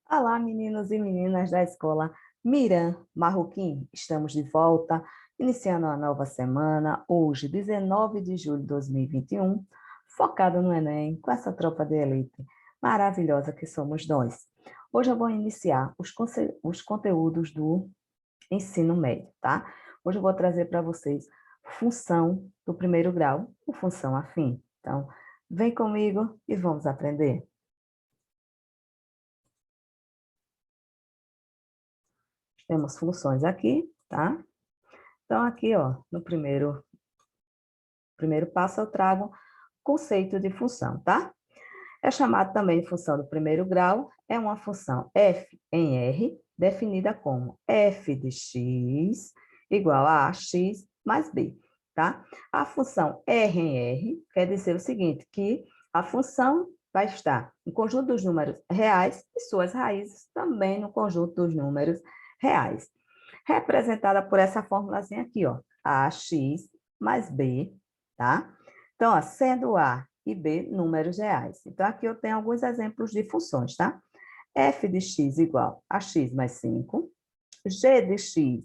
Olá, meninos e meninas da escola Miran Marroquim. Estamos de volta, iniciando uma nova semana, hoje, 19 de julho de 2021, focado no Enem, com essa tropa de elite maravilhosa que somos nós. Hoje eu vou iniciar os conteúdos do ensino médio, tá? Hoje eu vou trazer para vocês função do primeiro grau e função afim. Então, vem comigo e vamos aprender. Temos funções aqui, tá? Então, aqui, ó, no primeiro passo, eu trago conceito de função, tá? É chamado também de função do primeiro grau, é uma função f em R, definida como f de x igual a x mais b, tá? A função R em R quer dizer o seguinte, que a função vai estar no conjunto dos números reais e suas raízes também no conjunto dos números reais. Representada por essa formulazinha aqui, ó, ax mais b, tá? Então, ó, sendo A e B números reais. Então, aqui eu tenho alguns exemplos de funções, tá? F de x igual a x mais 5, g de x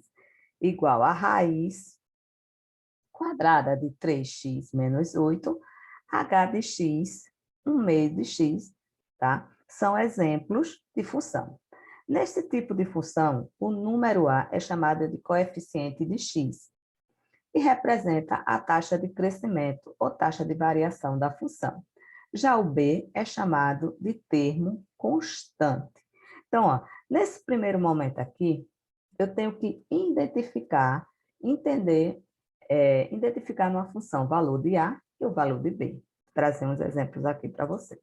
igual a raiz quadrada de 3x menos 8, h de x, 1/2 de x, tá? São exemplos de função. Nesse tipo de função, o número A é chamado de coeficiente de x e representa a taxa de crescimento ou taxa de variação da função. Já o B é chamado de termo constante. Então, ó, nesse primeiro momento aqui, eu tenho que identificar, identificar numa função o valor de A e o valor de B. Vou trazer uns exemplos aqui para vocês.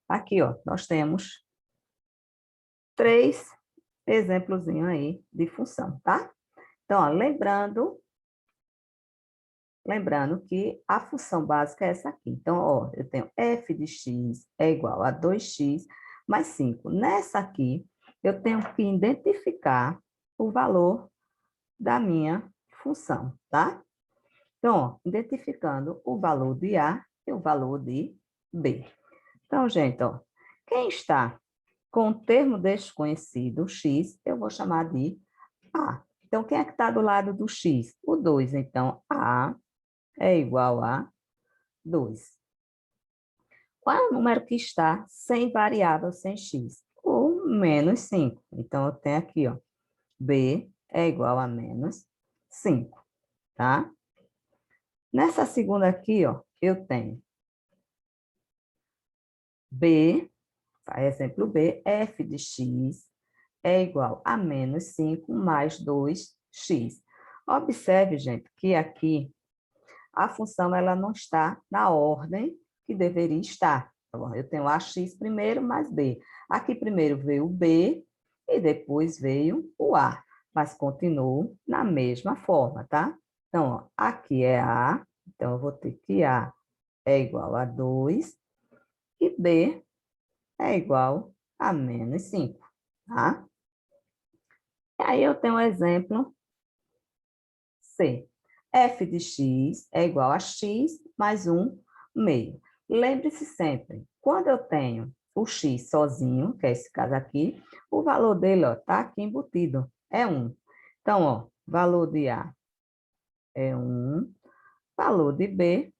Aqui, ó, nós temos 3 exemplos aí de função, tá? Então, ó, lembrando que a função básica é essa aqui. Então, ó, eu tenho f de x é igual a 2x mais 5. Nessa aqui, eu tenho que identificar o valor da minha função, tá? Então, ó, identificando o valor de A e o valor de B. Então, gente, ó, quem está com o termo desconhecido, x, eu vou chamar de A. Então, quem é que está do lado do x? O 2. Então, A é igual a 2. Qual é o número que está sem variável, sem x? O menos 5. Então, eu tenho aqui, ó, b é igual a menos 5, tá? Nessa segunda aqui, ó, eu tenho b, exemplo b, f de x é igual a menos 5 mais 2x. Observe, gente, que aqui a função ela não está na ordem que deveria estar. Então, eu tenho ax primeiro mais b. Aqui primeiro veio o b e depois veio o a, mas continuo na mesma forma, tá? Então, ó, aqui é a, então eu vou ter que a é igual a 2 e b é igual a menos 5, tá? E aí eu tenho o exemplo C. F de x é igual a x mais 1/2. Lembre-se sempre, quando eu tenho o x sozinho, que é esse caso aqui, o valor dele está aqui embutido, é 1. Então, ó, valor de A é 1, valor de B,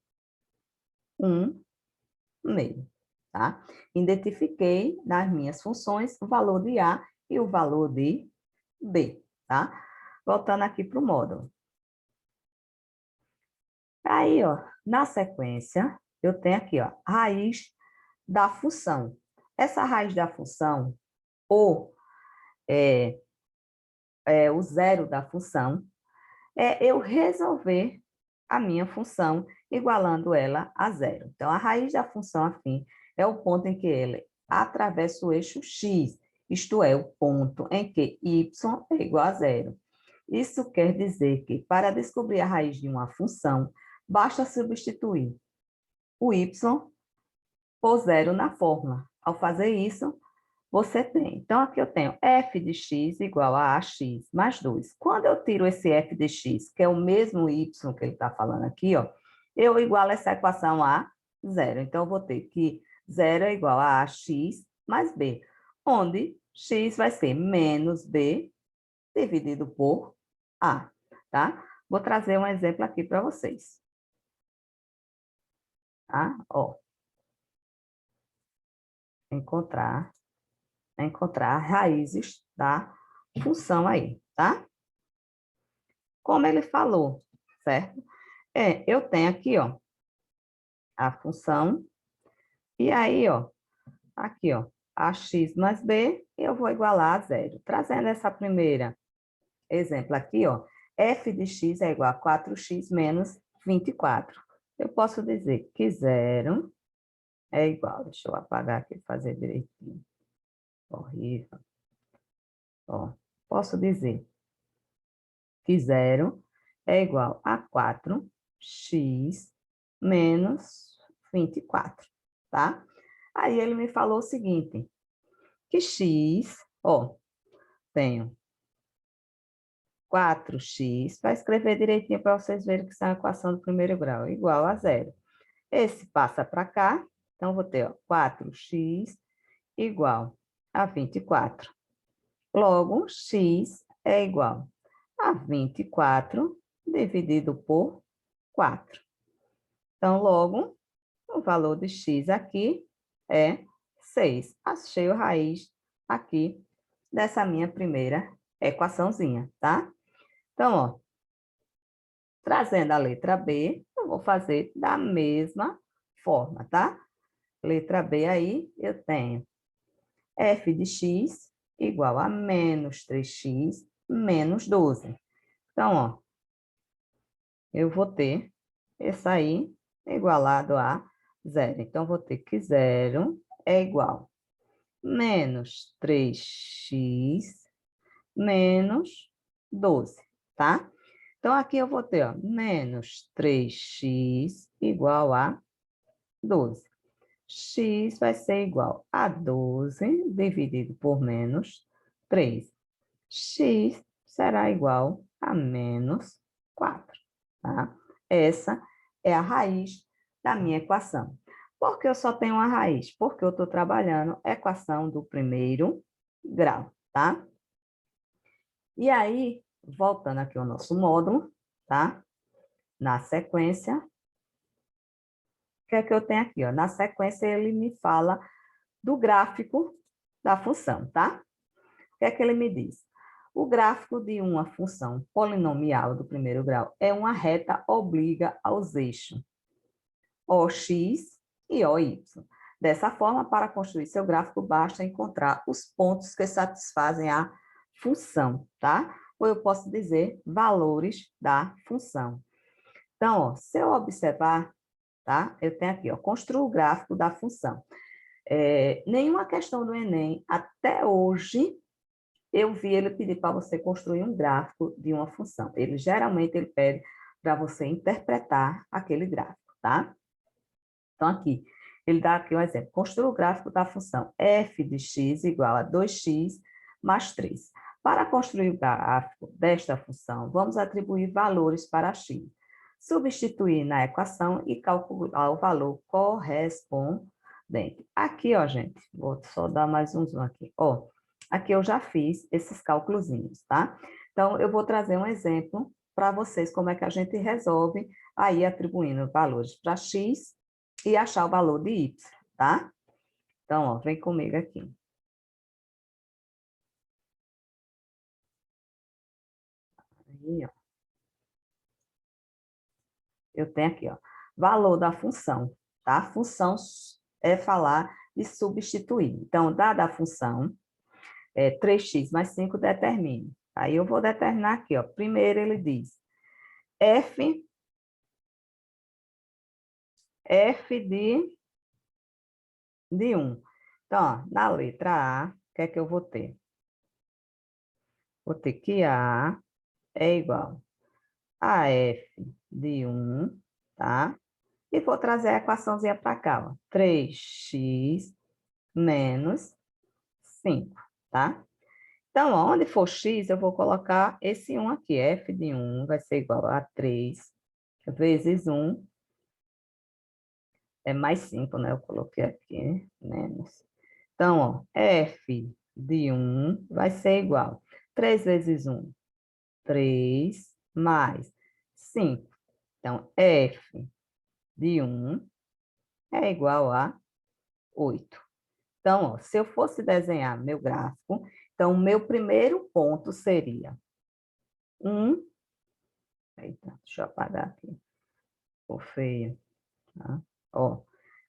1/2, tá? Identifiquei nas minhas funções o valor de A e o valor de B, tá? Voltando aqui para o módulo. Aí, ó, na sequência, eu tenho aqui, ó, raiz da função. Essa raiz da função, ou o zero da função, é eu resolver a minha função igualando ela a zero. Então, a raiz da função afim é o ponto em que ela atravessa o eixo x, isto é, o ponto em que y é igual a zero. Isso quer dizer que, para descobrir a raiz de uma função, basta substituir o y por zero na fórmula. Ao fazer isso, você tem. Então, aqui eu tenho f de x igual a ax mais 2. Quando eu tiro esse f de x, que é o mesmo y que ele está falando aqui, ó, eu igualo essa equação a zero. Então, eu vou ter que zero é igual a ax mais B, onde x vai ser menos B dividido por A, tá? Vou trazer um exemplo aqui para vocês. Tá? Ó. Encontrar raízes da função aí, tá? Como ele falou, certo? Eu tenho aqui, ó, a função, e aí, ó, aqui, ó, ax mais b, eu vou igualar a zero. Trazendo essa primeira exemplo aqui, ó, f de x é igual a 4x menos 24. Eu posso dizer que zero é igual, deixa eu apagar aqui, fazer direitinho. Horrível. Ó, posso dizer que zero é igual a 4x menos 24, tá? Aí ele me falou o seguinte, que x, ó, tenho 4x, para escrever direitinho para vocês verem que isso é uma equação do primeiro grau, igual a zero. Esse passa para cá, então vou ter, ó, 4x igual a 24. Logo, x é igual a 24 dividido por 4. Então, logo, o valor de x aqui é 6. Achei a raiz aqui dessa minha primeira equaçãozinha, tá? Então, ó, trazendo a letra B, eu vou fazer da mesma forma, tá? Letra B aí, eu tenho f de x igual a menos 3x menos 12. Então, ó, eu vou ter esse aí igualado a zero. Então, vou ter que zero é igual a menos 3x menos 12, tá? Então, aqui eu vou ter, ó, menos 3x igual a 12. X vai ser igual a 12 dividido por menos 3. X será igual a menos 4, tá? Essa é a raiz da minha equação. Por que eu só tenho uma raiz? Porque eu estou trabalhando a equação do primeiro grau, tá? E aí, voltando aqui ao nosso módulo, tá? Na sequência, o que é que eu tenho aqui, ó? Na sequência, ele me fala do gráfico da função, tá? O que é que ele me diz? O gráfico de uma função polinomial do primeiro grau é uma reta oblíqua aos eixos OX e OY. Dessa forma, para construir seu gráfico, basta encontrar os pontos que satisfazem a função, tá? Ou eu posso dizer valores da função. Então, ó, se eu observar, tá? Eu tenho aqui, ó, construa o gráfico da função. Nenhuma questão do Enem, até hoje, eu vi ele pedir para você construir um gráfico de uma função. Geralmente, ele pede para você interpretar aquele gráfico, tá? Então, aqui, ele dá aqui um exemplo. Construa o gráfico da função f de x igual a 2x mais 3. Para construir o gráfico desta função, vamos atribuir valores para x. Substituir na equação e calcular o valor correspondente. Aqui, ó, gente, vou só dar mais um zoom aqui. Ó, aqui eu já fiz esses cálculozinhos, tá? Então, eu vou trazer um exemplo para vocês como é que a gente resolve aí atribuindo valores para x e achar o valor de y, tá? Então, ó, vem comigo aqui. Aí, ó. Eu tenho aqui, ó, valor da função, tá? Função é falar de substituir. Então, dada a função, 3x mais 5 determine. Aí eu vou determinar aqui, ó. Primeiro ele diz f de 1. Então, ó, na letra A, o que é que eu vou ter? Vou ter que A é igual a f de 1, tá? E vou trazer a equaçãozinha para cá, ó. 3x menos 5, tá? Então, ó, onde for x, eu vou colocar esse 1 aqui. F de 1 vai ser igual a 3 vezes 1 é mais 5, né? Eu coloquei aqui, menos. Então, ó, f de 1 vai ser igual. 3 vezes 1, 3, mais 5. Então, f de 1 é igual a 8. Então, ó, se eu fosse desenhar meu gráfico, então, o meu primeiro ponto seria 1. Eita, deixa eu apagar aqui. Ficou feio. Tá? Ó,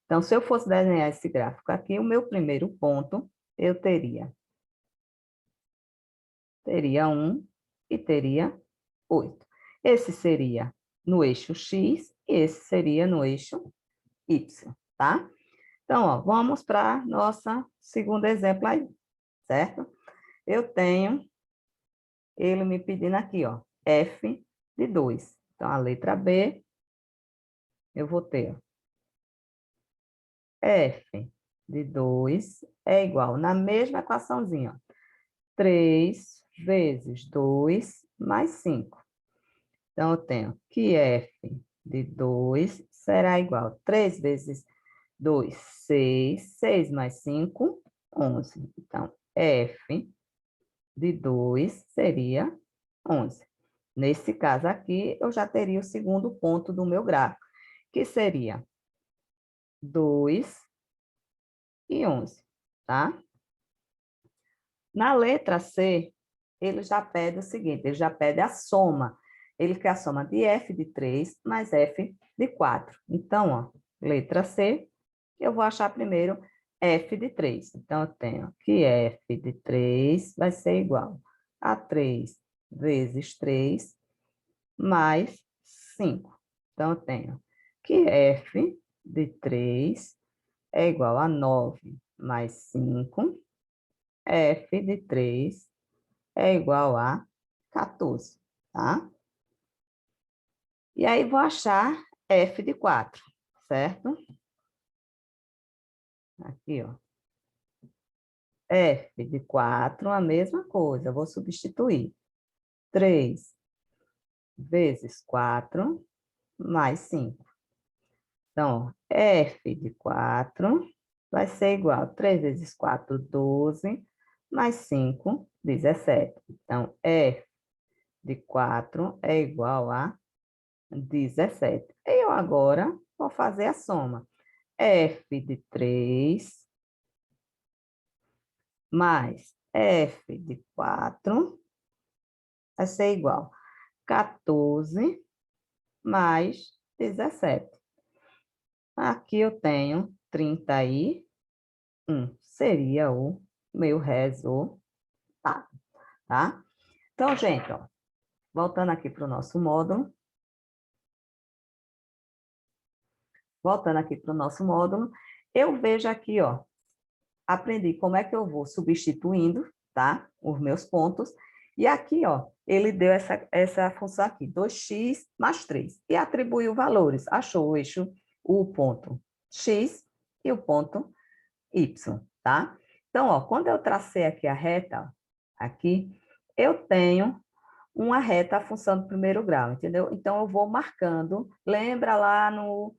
então, se eu fosse desenhar esse gráfico aqui, o meu primeiro ponto, eu teria 1 e teria 8. Esse seria no eixo X e esse seria no eixo Y, tá? Então, ó, vamos para nossa segundo exemplo aí, certo? Eu tenho ele me pedindo aqui, ó, f de 2. Então, a letra B, eu vou ter f de 2 é igual, na mesma equaçãozinha, ó, 3 vezes 2 mais 5. Então, eu tenho que f de 2 será igual a 3 vezes 2, 6. 6 mais 5, 11. Então, f de 2 seria 11. Nesse caso aqui, eu já teria o segundo ponto do meu gráfico, que seria 2 e 11, tá? Na letra C, ele já pede o seguinte, ele já pede a soma. Ele quer a soma de f de 3 mais f de 4. Então, ó, letra C, eu vou achar primeiro f de 3. Então, eu tenho que f de 3 vai ser igual a 3 vezes 3 mais 5. Então, eu tenho que f de 3 é igual a 9 mais 5. F de 3 é igual a 14, tá? E aí, vou achar f de 4, certo? Aqui, ó. F de 4, a mesma coisa, vou substituir. 3 vezes 4 mais 5. Então, f de 4 vai ser igual a 3 vezes 4, 12, mais 5, 17. Então, f de 4 é igual a 17. Eu agora vou fazer a soma. F de 3 mais F de 4 vai ser igual a 14 mais 17. Aqui eu tenho 31. Seria o meu resultado, tá? Então, gente, ó, voltando aqui para o nosso módulo. Voltando aqui para o nosso módulo, eu vejo aqui, ó, aprendi como é que eu vou substituindo, tá? Os meus pontos. E aqui, ó, ele deu essa função aqui, 2x mais 3. E atribuiu valores. Achou o eixo, o ponto x e o ponto y, tá? Então, ó, quando eu tracei aqui a reta, ó, aqui, eu tenho uma reta, a função do primeiro grau, entendeu? Então, eu vou marcando. Lembra lá no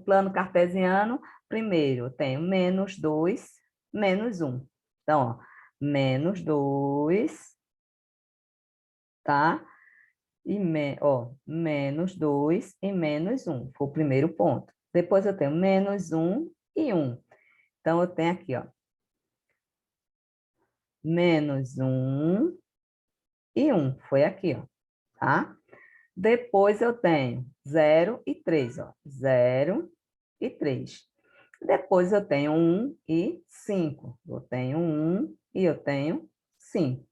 plano cartesiano, primeiro eu tenho menos 2, menos 1. Então, ó, menos 2, tá? E menos 2 e menos 1. Foi o primeiro ponto. Depois eu tenho menos 1 e 1. Então, eu tenho aqui, ó, menos 1 e 1. Foi aqui, ó, tá? Depois eu tenho 0 e 3, ó. 0 e 3. Depois eu tenho 1 e 5. Eu tenho 1 e eu tenho 5.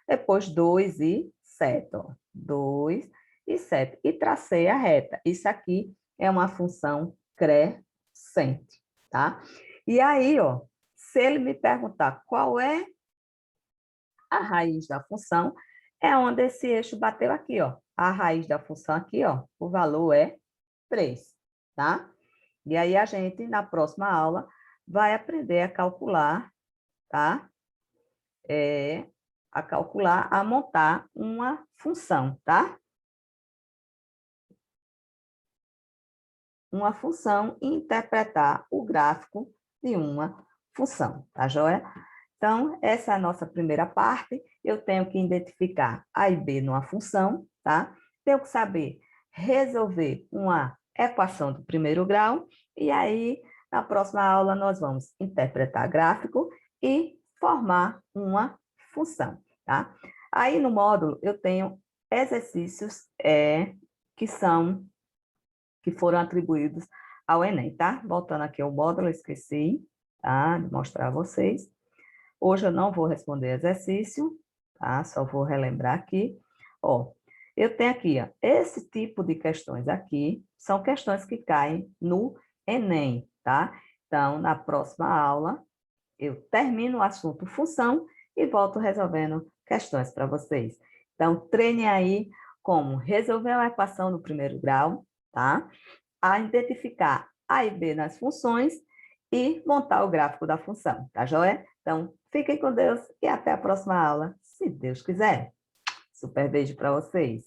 Depois 2 e 7, ó. 2 e 7. E tracei a reta. Isso aqui é uma função crescente, tá? E aí, ó, se ele me perguntar qual é a raiz da função, é onde esse eixo bateu aqui, ó. A raiz da função aqui, ó, o valor é 3, tá? E aí a gente, na próxima aula, vai aprender a calcular, tá? A montar uma função, tá? Uma função e interpretar o gráfico de uma função, tá joia? Então, essa é a nossa primeira parte. Eu tenho que identificar A e B numa função, tá? Tenho que saber resolver uma equação do primeiro grau. E aí, na próxima aula, nós vamos interpretar gráfico e formar uma função, tá? Aí, no módulo, eu tenho exercícios que foram atribuídos ao Enem, tá? Voltando aqui ao módulo, eu esqueci, tá? De mostrar a vocês. Hoje eu não vou responder exercício, tá? Só vou relembrar aqui. Ó, eu tenho aqui, ó, esse tipo de questões aqui são questões que caem no Enem, tá? Então, na próxima aula, eu termino o assunto função e volto resolvendo questões para vocês. Então, treine aí como resolver uma equação no primeiro grau, tá? A identificar A e B nas funções e montar o gráfico da função, tá joia? Então, fiquem com Deus e até a próxima aula, se Deus quiser. Super beijo para vocês.